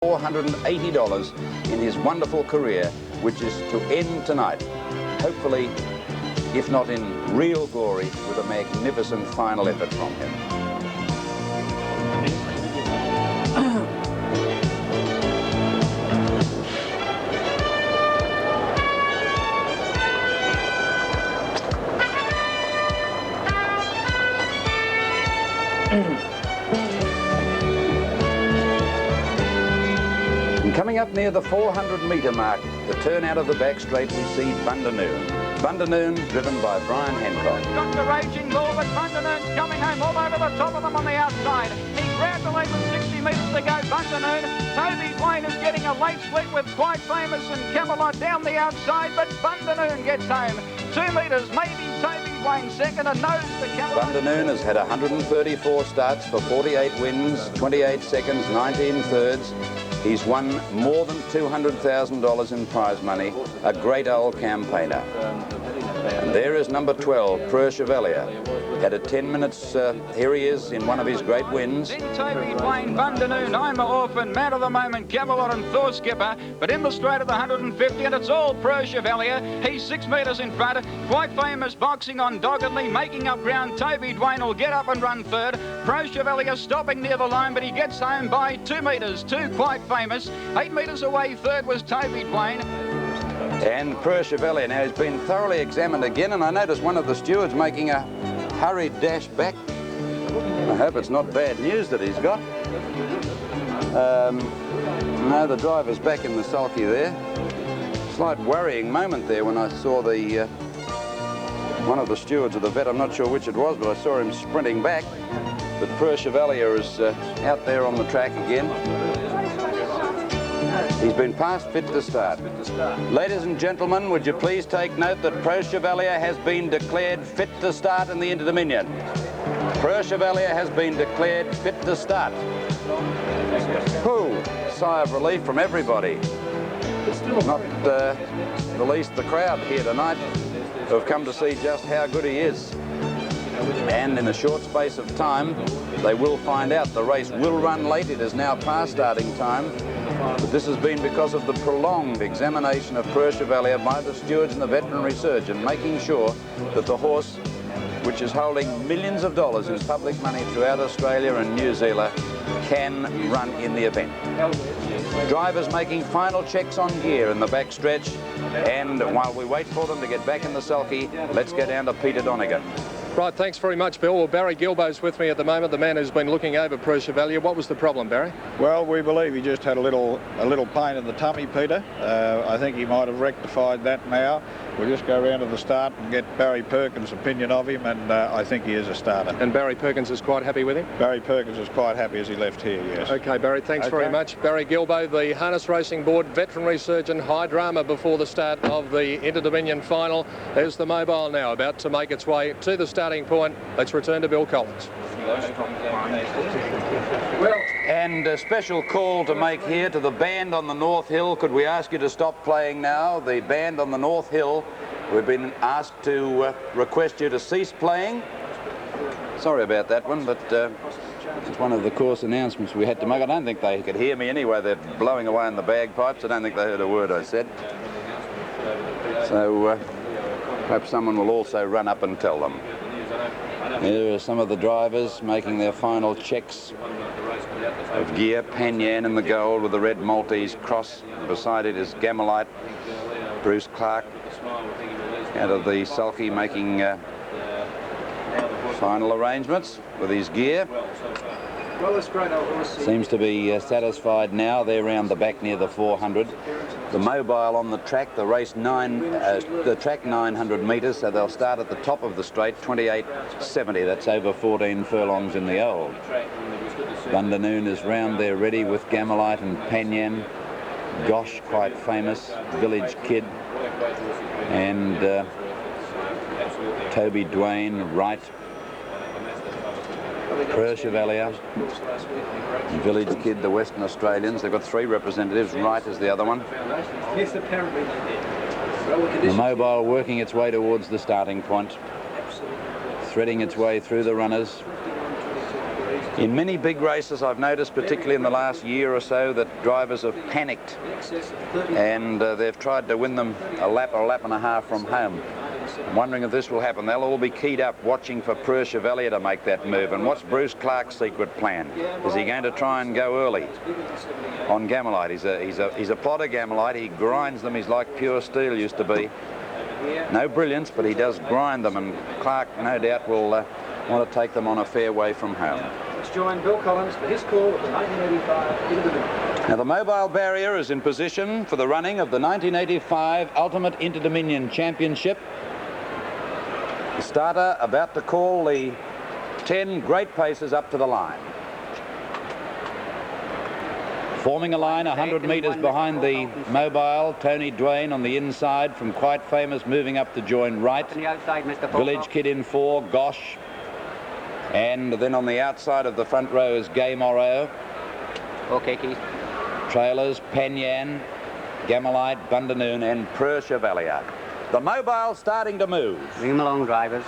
$480 in his wonderful career, which is to end tonight, hopefully, if not in real glory, with a magnificent final effort from him. And coming up near the 400-metre mark, the turn out of the back straight, we see Interdomnion. Interdomnion, driven by Brian Hancock. Got the raging bull, but Interdonion's coming home all over the top of them on the outside. He grabbed the lead with 60 metres to go. Interdonion. Toby Dwayne is getting a late split with Quite Famous and Camelot down the outside, but Interdonion gets home. 2 metres, maybe Toby Dwayne second, and nose to Camelot. Interdonion has had 134 starts for 48 wins, 28 seconds, 19 thirds. He's won more than $200,000 in prize money, a great old campaigner. And there is number 12, Preux Chevalier. Had a 10 minutes, here he is in one of his great wins. Then Toby Dwayne, Interdonion, I'm a Orphan, Man of the Moment, Camelot and Thor Skipper, but in the straight of the 150, and it's all Preux Chevalier. He's 6 metres in front. Quite Famous boxing on doggedly, making up ground. Toby Dwayne will get up and run third. Preux Chevalier stopping near the line, but he gets home by 2 metres to Quite Famous. 8 metres away, third was Toby Dwayne. And Preux Chevalier now has been thoroughly examined again, and I noticed one of the stewards making a hurried dash back. I hope it's not bad news that he's got. No, the driver's back in the sulky there. Slight worrying moment there when I saw the one of the stewards of the vet. I'm not sure which it was, but I saw him sprinting back. But Preux Chevalier is out there on the track again. He's been passed fit to start. Ladies and gentlemen, would you please take note that Preux Chevalier has been declared fit to start in the Interdomnion. Preux Chevalier has been declared fit to start. Whew, sigh of relief from everybody. Not the least the crowd here tonight who have come to see just how good he is. And in a short space of time, they will find out. The race will run late. It is now past starting time. But this has been because of the prolonged examination of Preux Chevalier by the stewards and the veterinary surgeon, making sure that the horse, which is holding millions of dollars in public money throughout Australia and New Zealand, can run in the event. Drivers making final checks on gear in the back stretch, and while we wait for them to get back in the sulky, let's go down to Peter Donegan. Right, thanks very much, Bill. Well, Barry Gilbo's with me at the moment, the man who's been looking over Preux Chevalier. What was the problem, Barry? Well, we believe he just had a little pain in the tummy, Peter. I think he might have rectified that now. We'll just go round to the start and get Barry Perkins' opinion of him, and I think he is a starter. And Barry Perkins is quite happy with him? Barry Perkins is quite happy as he left here, yes. Okay, Barry, thanks very much. Barry Gilbo, the Harness Racing Board veterinary surgeon. High drama before the start of the Interdomnion final. There's the mobile now about to make its way to the starting point. Let's return to Bill Collins. And a special call to make here to the band on the North Hill. Could we ask you to stop playing now? The band on the North Hill, we've been asked to request you to cease playing. Sorry about that one, but it's one of the course announcements we had to make. I don't think they could hear me anyway. They're blowing away on the bagpipes. I don't think they heard a word I said. So perhaps someone will also run up and tell them. Here are some of the drivers making their final checks of gear. Panyan in the gold with the red Maltese cross. Beside it is Gamelite. Bruce Clark out of the sulky making final arrangements with his gear. Seems to be satisfied now. They're round the back near the 400. The mobile on the track, the track 900 metres, so they'll start at the top of the straight, 28.70. That's over 14 furlongs in the old. Interdonion is round there ready with Gamelite and Panyan. Gosh, Quite Famous, Village Kid, and Toby Dwayne, Wright, Preux Chevalier, Village Kid, the Western Australians. They've got 3 representatives. Wright is the other one. Yes, apparently they did. The mobile working its way towards the starting point, threading its way through the runners. In many big races, I've noticed, particularly in the last year or so, that drivers have panicked and they've tried to win them a lap or a lap and a half from home. I'm wondering if this will happen. They'll all be keyed up watching for Per Chevalier to make that move. And what's Bruce Clark's secret plan? Is he going to try and go early on Gamelite? He's a plotter, Gamelite. He grinds them. He's like pure steel used to be. No brilliance, but he does grind them, and Clark no doubt will want to take them on a fair way from home. Let's join Bill Collins for his call of the 1985 Interdomnion. Now the mobile barrier is in position for the running of the 1985 Ultimate Interdomnion Championship. The starter about to call the 10 great paces up to the line. Forming a line 100 metres behind the mobile, Tony Dwayne on the inside from Quite Famous moving up to join right. Village Kid in 4, Gosh. And then on the outside of the front row is Gay Morrow. Okay, Keith. Trailers, Panyan, Gamelite, Bundanoon and Per Chevalier. The mobile starting to move. Bring them along, drivers.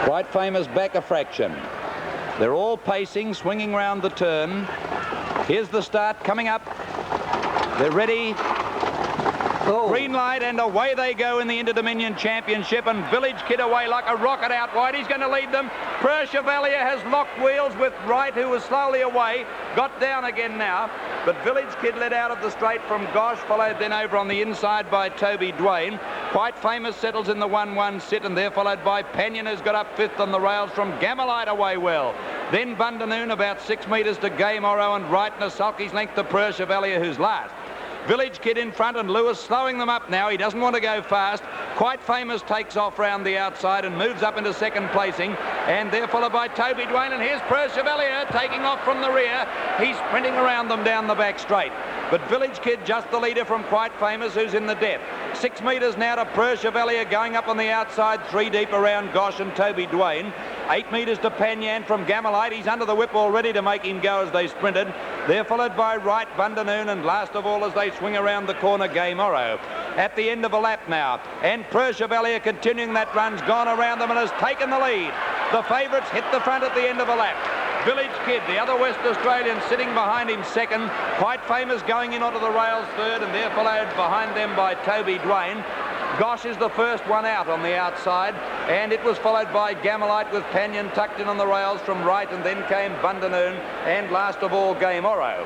Quite Famous back a fraction. They're all pacing, swinging round the turn. Here's the start coming up. They're ready. Oh. Green light, and away they go in the Interdomnion Championship, and Village Kid away like a rocket out wide. He's going to lead them. Per Chevalier has locked wheels with Wright, who was slowly away. Got down again now, but Village Kid led out of the straight from Gosh, followed then over on the inside by Toby Dwayne. Quite Famous settles in the 1-1 sit, and they're followed by Panyan, who's got up 5th on the rails from Gamelite away well. Then Bundanoon about 6 metres to Gay Morrow, and Wright and a sulky's length to Per Chevalier, who's last. Village Kid in front, and Lewis slowing them up now. He doesn't want to go fast. Quite Famous takes off round the outside and moves up into second placing, and they're followed by Toby Dwayne, and here's Per Chevalier taking off from the rear. He's sprinting around them down the back straight, but Village Kid just the leader from Quite Famous, who's in the depth. 6 metres now to Per Chevalier going up on the outside, 3 deep around Gosh and Toby Dwayne. 8 metres to Panyan from Gamelite. He's under the whip already to make him go as they sprinted. They're followed by Wright, Bundanoon, and last of all as they swing around the corner, Gay Morrow. At the end of a lap now, and Per Chevalier continuing that run's gone around them and has taken the lead. The favourites hit the front at the end of a lap. Village Kid, the other West Australian, sitting behind him second. Quite Famous going in onto the rails third, and they're followed behind them by Toby Dwayne. Gosh is the first one out on the outside, and it was followed by Gamelite with Panyan tucked in on the rails from right, and then came Bundanoon, and last of all Gay Morrow.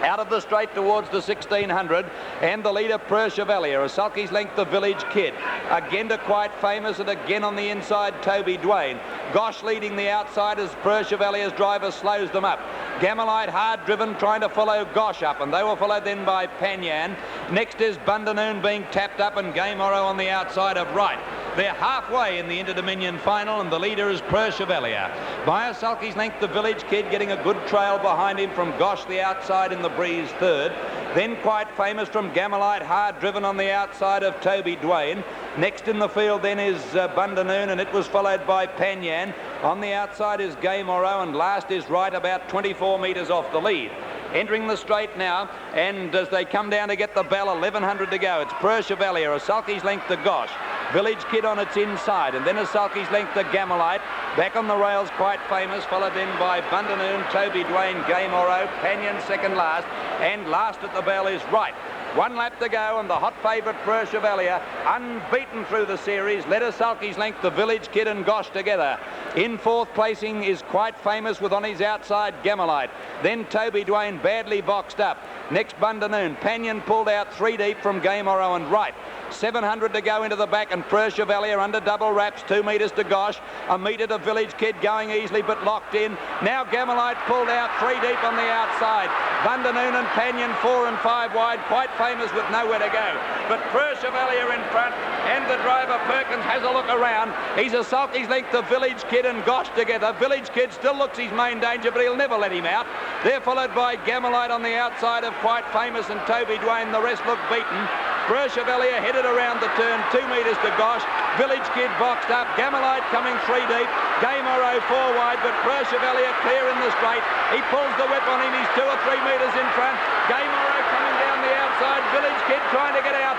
Out of the straight towards the 1600, and the leader Per Chevalier, a sulky's length the Village Kid. Again to Quite Famous, and again on the inside Toby Dwayne. Gosh leading the outside as Per Chevalier's driver slows them up. Gamelite hard driven trying to follow Gosh up, and they were followed then by Panyan. Next is Bundanoon being tapped up, and Gay Morrow on the outside of Wright. They're halfway in the Interdomnion final, and the leader is Per Chevalier. By a sulky's length, the Village Kid getting a good trail behind him from Gosh the outside in the breeze third. Then Quite Famous from Gamelite, hard driven on the outside of Toby Dwayne. Next in the field then is Bundanoon, and it was followed by Panyan. On the outside is Gay Morrow, and last is Wright, about 24 metres off the lead. Entering the straight now, and as they come down to get the bell, 1100 to go. It's Per Chevalier, a sulky's length to Gosh. Village Kid on its inside, and then a sulky's length to Gamelite. Back on the rails, Quite Famous, followed then by Bundanoon, Toby Dwayne, Gay Morrow, Panyan second last, and last at the bell is Wright. 1 lap to go, and the hot favourite Per Chevalier, unbeaten through the series, led a sulky's length the Village Kid and Gosh together. In 4th placing is Quite Famous with on his outside Gamelite. Then Toby Dwayne badly boxed up. Next Bundanoon. Panyan pulled out 3 deep from Gay Morrow and Wright. 700 to go into the back, and Per Chevalier under double wraps, 2 metres to Gosh, a metre to Village Kid going easily but locked in. Now Gamelite pulled out 3 deep on the outside. Bundanoon and Panyan 4 and 5 wide. Quite Famous with nowhere to go. But Per Chevalier in front, and the driver Perkins has a look around. He's a sulky's length to Village Kid and Gosh together. Village Kid still looks his main danger, but he'll never let him out. They're followed by Gamelite on the outside of Quite Famous and Toby Dwayne. The rest look beaten. Per Chevalier headed around the turn, 2 metres to Gosh. Village Kid boxed up. Gamalite coming 3 deep. Game Oro 4 wide, but Chevalier clear in the straight. He pulls the whip on him. He's 2 or 3 metres in front. Game Oro coming down the outside. Village Kid trying to get out.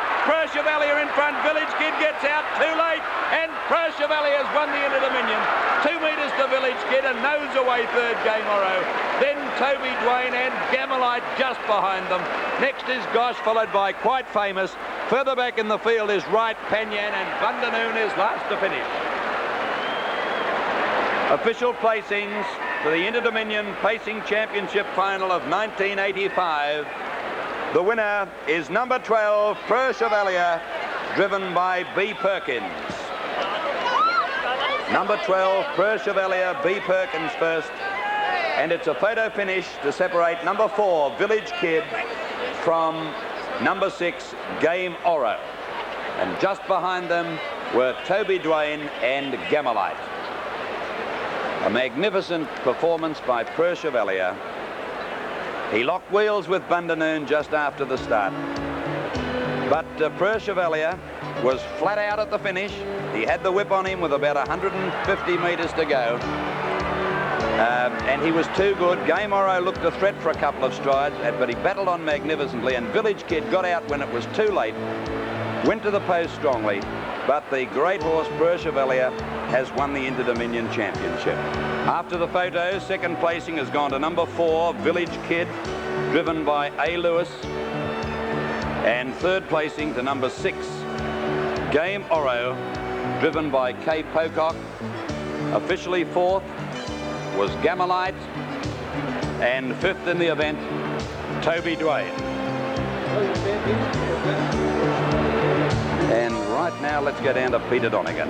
Chevalier in front. Village Kid gets out too late, and Chevalier has won the Interdomnion. 2 metres to Village Kid, and nose away third Game Oro. Then Toby Dwayne and Gamalite just behind them. Next is Gosh, followed by Quite Famous. Further back in the field is Wright, Panyan, and Vandanoon is last to finish. Official placings for the Interdomnion Pacing Championship final of 1985. The winner is number 12, Chevalier, driven by B. Perkins. Number 12, Chevalier, B. Perkins first. And it's a photo finish to separate number 4, Village Kid, from number 6, Game Oro. And just behind them were Toby Dwayne and Gamalite. A magnificent performance by Chevalier. He locked wheels with Vandanoon just after the start. But Chevalier was flat out at the finish. He had the whip on him with about 150 metres to go. And he was too good. Game Oro looked a threat for a couple of strides, but he battled on magnificently, and Village Kid got out when it was too late, went to the post strongly, but the great horse Chevalier has won the Interdomnion Championship. After the photos, second placing has gone to number 4, Village Kid, driven by A. Lewis, and third placing to number 6, Game Oro, driven by K. Pocock. Officially fourth was Gamalite, and fifth in the event, Toby Dwayne. And right now, let's go down to Peter Donegan.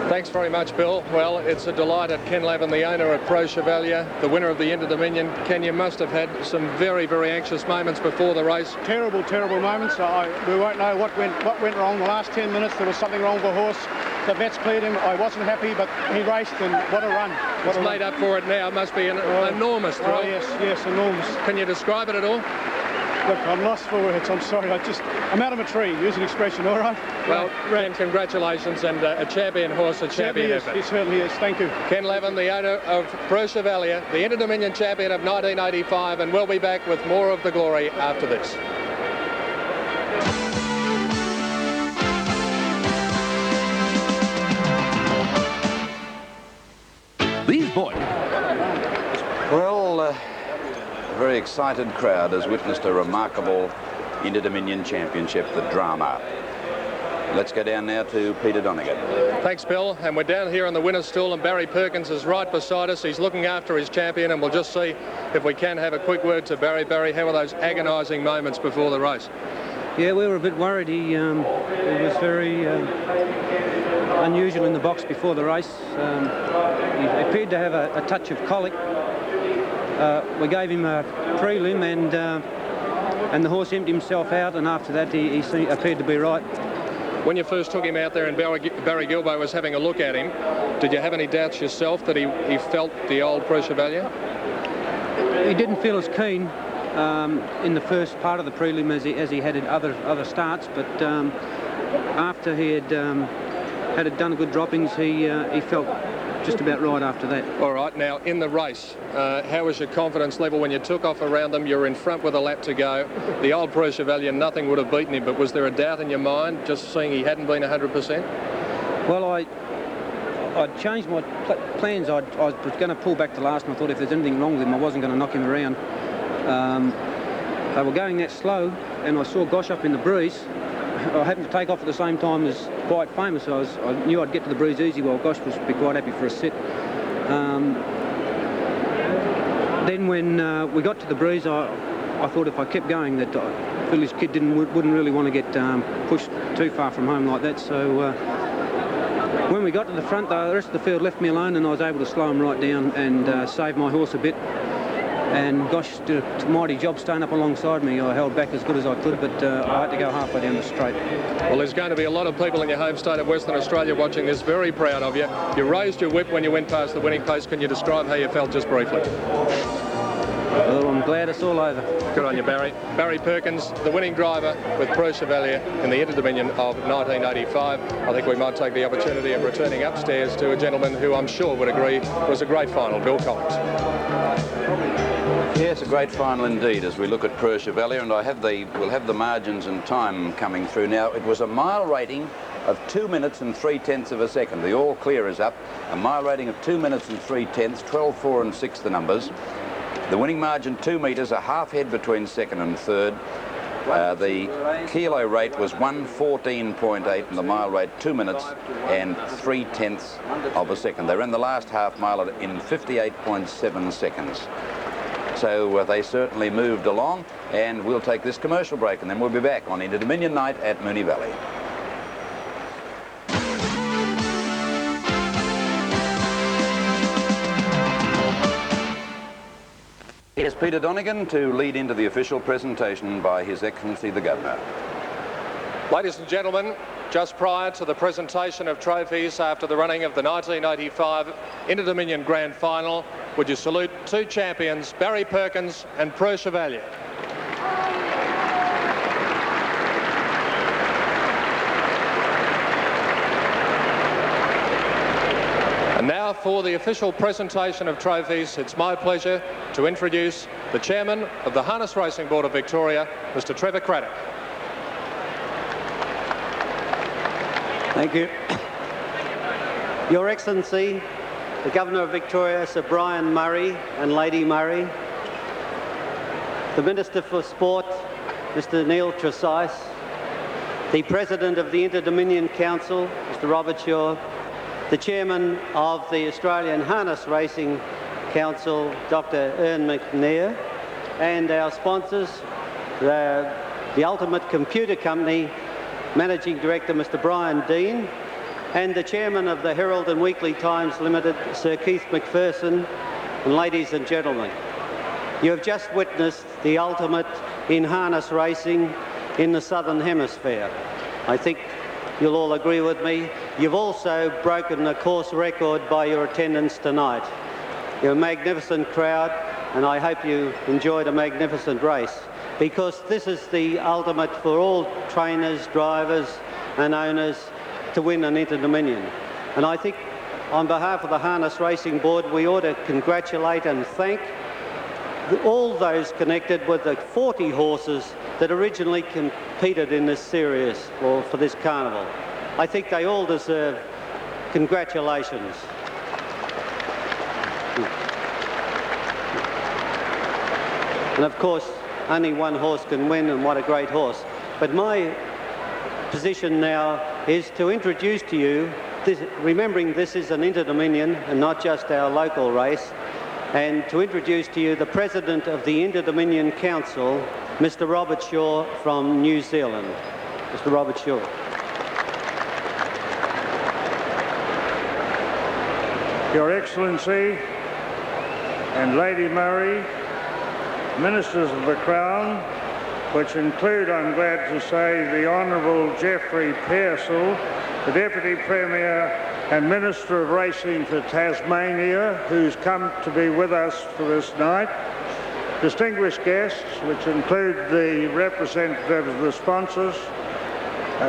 Thanks very much, Bill. Well, it's a delight at Ken Lavin, the owner of Chevalier, the winner of the Interdomnion. Ken, you must have had some very, very anxious moments before the race. Terrible, terrible moments. We won't know what went wrong. The last 10 minutes, there was something wrong with the horse. The vets cleared him. I wasn't happy, but he raced, and what a run. It's made up for it now. It must be an enormous thrill. Oh, yes, enormous. Can you describe it at all? Look, I'm lost for words. I'm sorry. I'm out of my tree. Use an expression, all right? Well, Ken, congratulations, and a champion horse, a champion effort. He certainly is. Thank you. Ken Lavin, the owner of Chevalier, the Interdomnion champion of 1985, and we'll be back with more of the glory after this. These boys. Well, a very excited crowd has witnessed a remarkable Interdomnion Championship, the drama. Let's go down now to Peter Donegan. Thanks, Bill. And we're down here on the winner's stool, and Barry Perkins is right beside us. He's looking after his champion, and we'll just see if we can have a quick word to Barry. Barry, how were those agonising moments before the race? Yeah, we were a bit worried. He was very unusual in the box before the race. He appeared to have a touch of colic. We gave him a prelim, and the horse emptied himself out, and after that he appeared to be right. When you first took him out there and Barry Gilbo was having a look at him, did you have any doubts yourself that he felt the old Chevalier? He didn't feel as keen in the first part of the prelim as he had in other starts, but after he had done good droppings, he felt just about right after that. All right, now in the race, how was your confidence level when you took off around them? You were in front with a lap to go. The old Chevalier, nothing would have beaten him, but was there a doubt in your mind just seeing he hadn't been 100%? Well, I'd changed my plans. I was going to pull back to last, and I thought if there's anything wrong with him, I wasn't going to knock him around. They were going that slow, and I saw Gosh up in the breeze. I happened to take off at the same time as Quite Famous, so I knew I'd get to the breeze easy while Gosh was be quite happy for a sit. Then when we got to the breeze, I thought if I kept going that Village Kid wouldn't really want to get pushed too far from home like that. So when we got to the front, the rest of the field left me alone, and I was able to slow him right down and save my horse a bit. And Gosh did a mighty job staying up alongside me. I held back as good as I could, but I had to go halfway down the straight. Well, there's going to be a lot of people in your home state of Western Australia watching this, very proud of you. You raised your whip when you went past the winning pace. Can you describe how you felt just briefly? Well, I'm glad it's all over. Good on you, Barry. Barry Perkins, the winning driver with Preux Chevalier in the Interdomnion of 1985. I think we might take the opportunity of returning upstairs to a gentleman who I'm sure would agree was a great final, Bill Collins. Yes, a great final indeed as we look at Preux Chevalier, and we'll have the margins and time coming through now. It was a mile rating of 2 minutes and 3/10 of a second. The all clear is up. A mile rating of 2 minutes and 3/10, 12, 4 and 6 the numbers. The winning margin 2 metres, a half head between second and third. The kilo rate was 1:14.8 and the mile rate 2 minutes and 3/10 of a second. They ran the last half mile in 58.7 seconds. So they certainly moved along, and we'll take this commercial break and then we'll be back on Interdomnion night at Moonee Valley. Here's Peter Donegan to lead into the official presentation by His Excellency the Governor. Ladies and gentlemen, just prior to the presentation of trophies after the running of the 1985 Interdomnion Grand Final, would you salute two champions, Barry Perkins and Preux Chevalier. And now for the official presentation of trophies, it's my pleasure to introduce the Chairman of the Harness Racing Board of Victoria, Mr. Trevor Craddock. Thank you. Your Excellency, the Governor of Victoria, Sir Brian Murray and Lady Murray, the Minister for Sport, Mr. Neil Tresice, the President of the Interdomnion Council, Mr. Robert Shaw, the Chairman of the Australian Harness Racing Council, Dr. Ern McNair, and our sponsors, the Ultimate Computer Company, Managing Director Mr. Brian Dean, and the Chairman of the Herald and Weekly Times Limited, Sir Keith McPherson, and ladies and gentlemen, you have just witnessed the ultimate in harness racing in the Southern Hemisphere. I think you'll all agree with me. You've also broken a course record by your attendance tonight. You're a magnificent crowd, and I hope you enjoyed a magnificent race, because this is the ultimate for all trainers, drivers and owners to win an Interdomnion. And I think on behalf of the Harness Racing Board, we ought to congratulate and thank all those connected with the 40 horses that originally competed in this series or for this carnival. I think they all deserve congratulations. And of course, only one horse can win, and what a great horse. But my position now is to introduce to you, remembering this is an Interdomnion and not just our local race, and to introduce to you the President of the Interdomnion Council, Mr. Robert Shaw from New Zealand. Mr. Robert Shaw. Your Excellency and Lady Murray, Ministers of the Crown, which include, I'm glad to say, the Honourable Geoffrey Pearsall, the Deputy Premier and Minister of Racing for Tasmania, who's come to be with us for this night, distinguished guests, which include the representatives of the sponsors,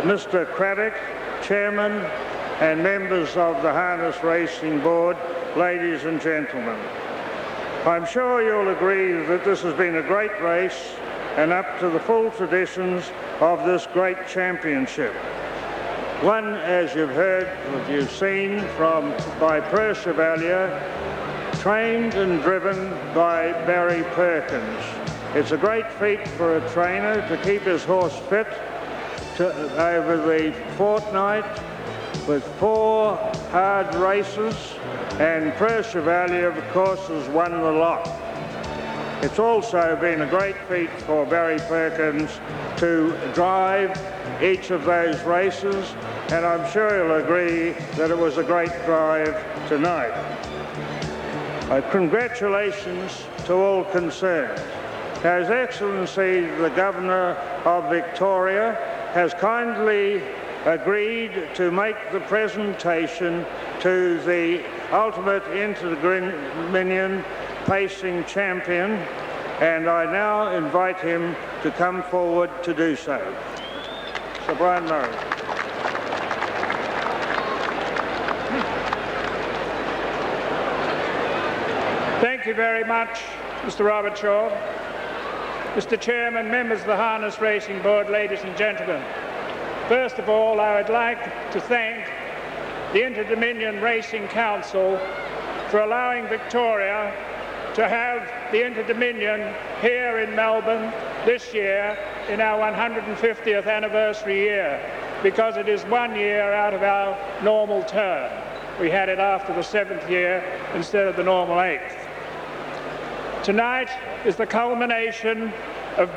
Mr. Craddock, Chairman and members of the Harness Racing Board, ladies and gentlemen. I'm sure you'll agree that this has been a great race and up to the full traditions of this great championship. One, as you've heard, as you've seen, by Preux Chevalier, trained and driven by Barry Perkins. It's a great feat for a trainer to keep his horse fit over the fortnight with 4 hard races, and Preux Chevalier, of course, has won the lot. It's also been a great feat for Barry Perkins to drive each of those races, and I'm sure you'll agree that it was a great drive tonight. Congratulations to all concerned. His Excellency the Governor of Victoria has kindly agreed to make the presentation to the Ultimate Interdomnion Pacing Champion, and I now invite him to come forward to do so. Sir Brian Murray. Thank you very much, Mr. Robert Shaw. Mr. Chairman, members of the Harness Racing Board, ladies and gentlemen. First of all, I would like to thank the Interdomnion Racing Council for allowing Victoria to have the Interdomnion here in Melbourne this year in our 150th anniversary year, because it is 1 year out of our normal term. We had it after the 7th year instead of the normal 8th. Tonight is the culmination of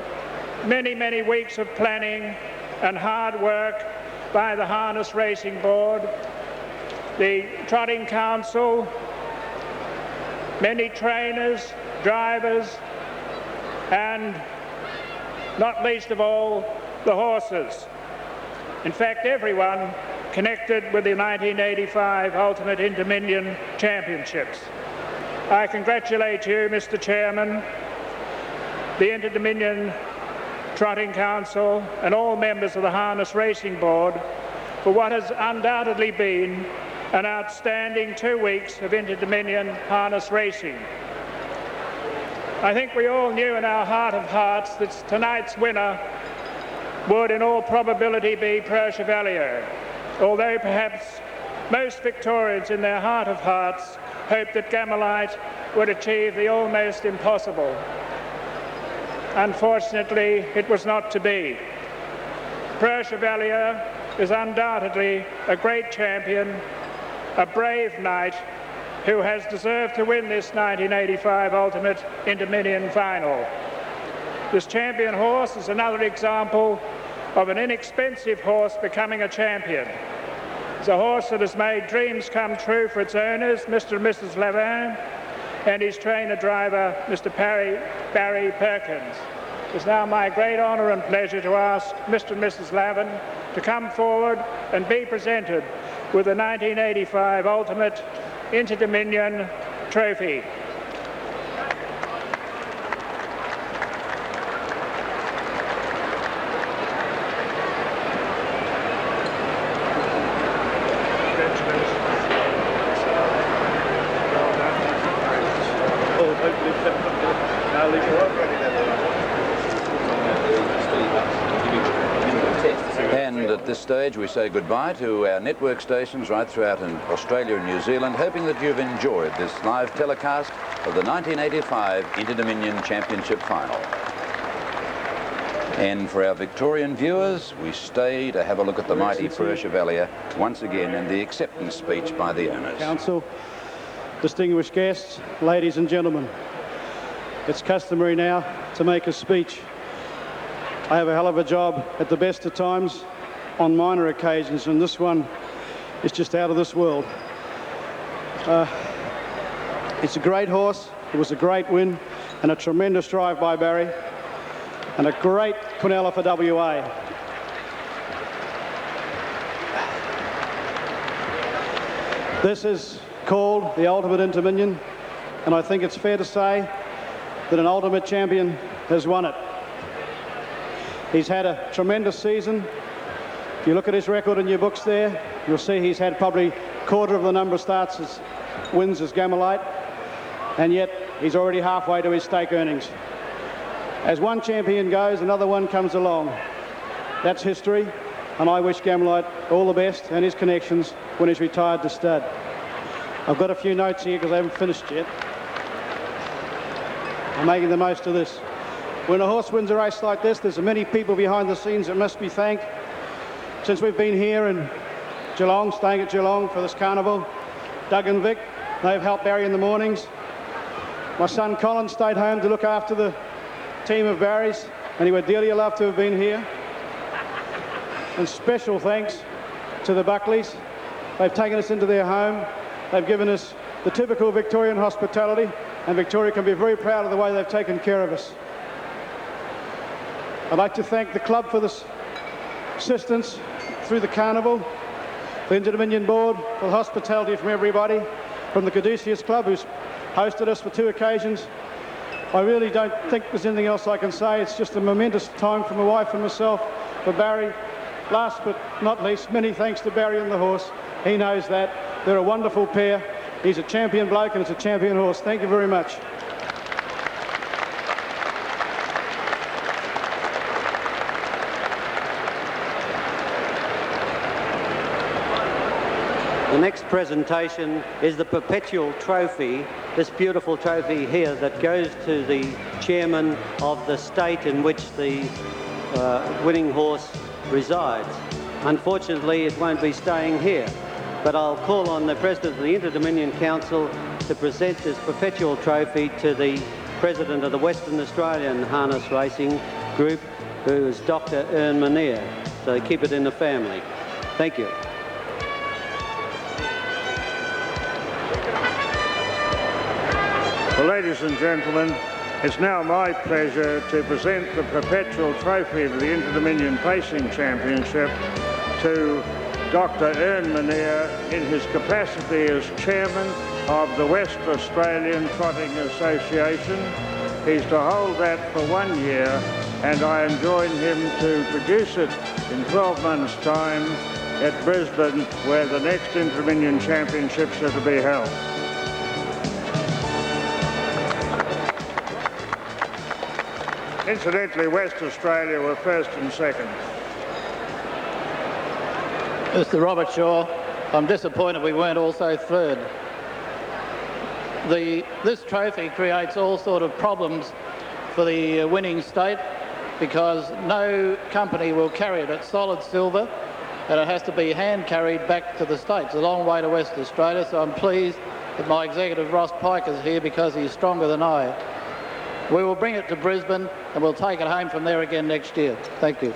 many, many weeks of planning and hard work by the Harness Racing Board, the Trotting Council, many trainers, drivers, and not least of all, the horses. In fact, everyone connected with the 1985 Ultimate Interdomnion Championships. I congratulate you, Mr. Chairman, the Interdomnion Trotting Council, and all members of the Harness Racing Board for what has undoubtedly been an outstanding 2 weeks of Interdomnion harness racing. I think we all knew in our heart of hearts that tonight's winner would in all probability be Per Chevalier, although perhaps most Victorians in their heart of hearts hoped that Gammalite would achieve the almost impossible. Unfortunately, it was not to be. Per Chevalier is undoubtedly a great champion, a brave knight who has deserved to win this 1985 Ultimate Interdomnion final. This champion horse is another example of an inexpensive horse becoming a champion. It's a horse that has made dreams come true for its owners, Mr. and Mrs. Lavin, and his trainer-driver, Mr. Barry Perkins. It's now my great honour and pleasure to ask Mr. and Mrs. Lavin to come forward and be presented with the 1985 Ultimate Interdomnion Trophy. And at this stage we say goodbye to our network stations right throughout in Australia and New Zealand, hoping that you've enjoyed this live telecast of the 1985 Interdomnion Championship Final. And for our Victorian viewers, we stay to have a look at the mighty Per Chevalier once again in the acceptance speech by the owners. Council, distinguished guests, ladies and gentlemen, it's customary now to make a speech. I have a hell of a job at the best of times on minor occasions, and this one is just out of this world. It's a great horse. It was a great win and a tremendous drive by Barry and a great Quinella for WA. This is called the Ultimate Interdomnion, and I think it's fair to say that an Ultimate Champion has won it. He's had a tremendous season. If you look at his record in your books there, you'll see he's had probably a quarter of the number of starts as wins as Gammalite, and yet he's already halfway to his stake earnings. As one champion goes, another one comes along. That's history, and I wish Gammalite all the best and his connections when he's retired to stud. I've got a few notes here because I haven't finished yet. I'm making the most of this. When a horse wins a race like this, there's many people behind the scenes that must be thanked. Since we've been here in Geelong, staying at Geelong for this carnival, Doug and Vic, they've helped Barry in the mornings. My son Colin stayed home to look after the team of Barrys, and he would dearly love to have been here. And special thanks to the Buckleys. They've taken us into their home. They've given us the typical Victorian hospitality, and Victoria can be very proud of the way they've taken care of us. I'd like to thank the club for this assistance through the carnival, the Interdomnion board for the hospitality from everybody, from the Caduceus Club, who's hosted us for 2 occasions, I really don't think there's anything else I can say. It's just a momentous time for my wife and myself, for Barry. Last but not least, many thanks to Barry and the horse. He knows that. They're a wonderful pair. He's a champion bloke and it's a champion horse. Thank you very much. The next presentation is the Perpetual Trophy, this beautiful trophy here that goes to the chairman of the state in which the winning horse resides. Unfortunately, it won't be staying here, but I'll call on the President of the Interdomnion Council to present this Perpetual Trophy to the President of the Western Australian Harness Racing Group, who is Dr. Ern Manier. So keep it in the family. Thank you. Well, ladies and gentlemen, it's now my pleasure to present the Perpetual Trophy of the Interdomnion Pacing Championship to Dr. Ern Manier in his capacity as Chairman of the West Australian Trotting Association. He's to hold that for 1 year, and I enjoin him to produce it in 12 months' time at Brisbane, where the next Interdomnion Championships are to be held. Incidentally, West Australia were first and second. Mr. Robert Shaw, I'm disappointed we weren't also third. This trophy creates all sort of problems for the winning state because no company will carry it. It's solid silver and it has to be hand carried back to the state. It's a long way to West Australia, so I'm pleased that my executive Ross Pike is here because he's stronger than I. We will bring it to Brisbane and we'll take it home from there again next year. Thank you.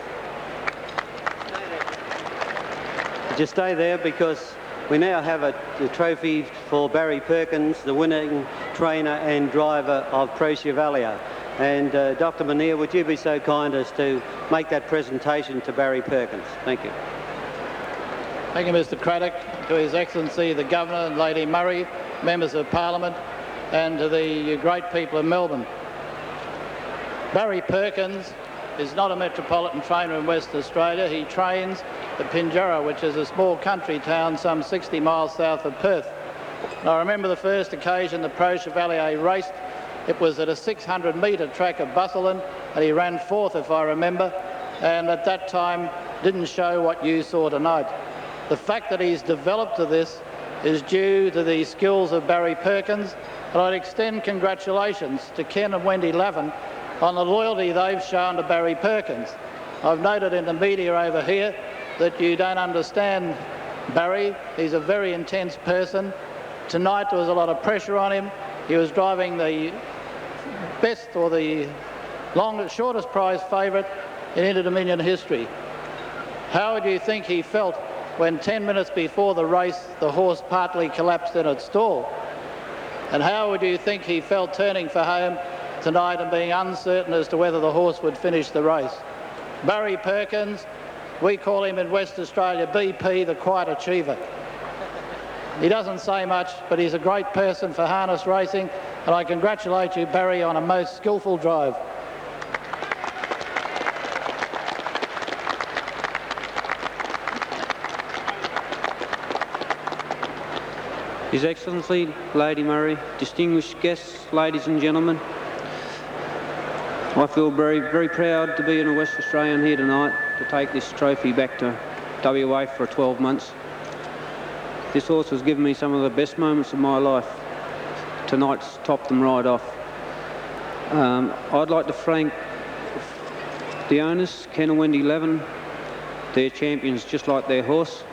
Just stay there because we now have a trophy for Barry Perkins, the winning trainer and driver of Pro Chevalier. And Dr. Manier, would you be so kind as to make that presentation to Barry Perkins? Thank you. Thank you, Mr. Craddock, to His Excellency the Governor and Lady Murray, members of Parliament, and to the great people of Melbourne. Barry Perkins is not a metropolitan trainer in West Australia. He trains at Pinjarra, which is a small country town some 60 miles south of Perth. And I remember the first occasion the Pro Chevalier raced. It was at a 600-metre track at Busselton, and he ran fourth, if I remember, and at that time didn't show what you saw tonight. The fact that he's developed to this is due to the skills of Barry Perkins, and I'd extend congratulations to Ken and Wendy Lavin on the loyalty they've shown to Barry Perkins. I've noted in the media over here that you don't understand Barry. He's a very intense person. Tonight there was a lot of pressure on him. He was driving the best or the shortest prize favourite in Interdomnion history. How do you think he felt when 10 minutes before the race the horse partly collapsed in its stall? And how would you think he felt turning for home tonight and being uncertain as to whether the horse would finish the race? Barry Perkins, we call him in West Australia BP, the quiet achiever. He doesn't say much, but he's a great person for harness racing, and I congratulate you, Barry, on a most skillful drive. His Excellency, Lady Murray, distinguished guests, ladies and gentlemen, I feel very, very proud to be in a West Australian here tonight to take this trophy back to WA for 12 months. This horse has given me some of the best moments of my life. Tonight's topped them right off. I'd like to thank the owners, Ken and Wendy Lavin. They're champions just like their horse.